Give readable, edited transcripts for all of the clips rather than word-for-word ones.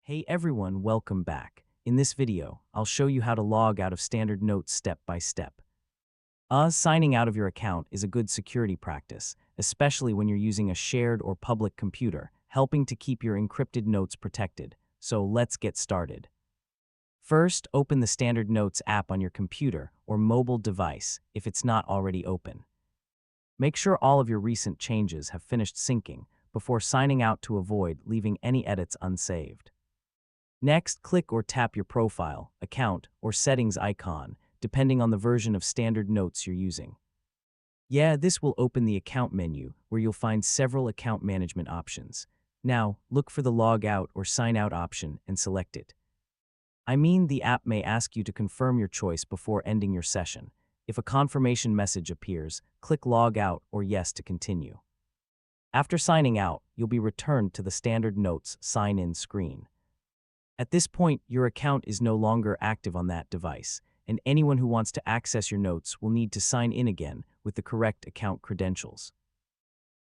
Hey everyone, welcome back. In this video, I'll show you how to log out of Standard Notes step by step. Signing out of your account is a good security practice, especially when you're using a shared or public computer, helping to keep your encrypted notes protected. So let's get started. First, open the Standard Notes app on your computer or mobile device if it's not already open. Make sure all of your recent changes have finished syncing before signing out to avoid leaving any edits unsaved. Next, click or tap your profile, account, or settings icon, depending on the version of Standard Notes you're using. This will open the account menu where you'll find several account management options. Now, look for the log out or sign out option and select it. The app may ask you to confirm your choice before ending your session. If a confirmation message appears, click log out or yes to continue. After signing out, you'll be returned to the Standard Notes sign-in screen. At this point, your account is no longer active on that device, and anyone who wants to access your notes will need to sign in again with the correct account credentials.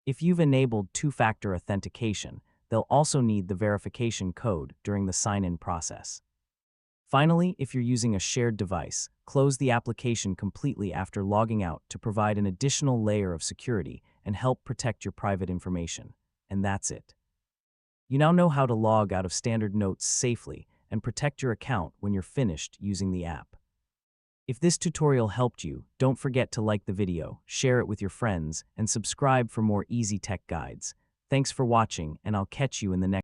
If you've enabled two-factor authentication, they'll also need the verification code during the sign-in process. Finally, if you're using a shared device, close the application completely after logging out to provide an additional layer of security and help protect your private information. And that's it. You now know how to log out of Standard Notes safely and protect your account when you're finished using the app. If this tutorial helped you, don't forget to like the video, share it with your friends, and subscribe for more easy tech guides. Thanks for watching, and I'll catch you in the next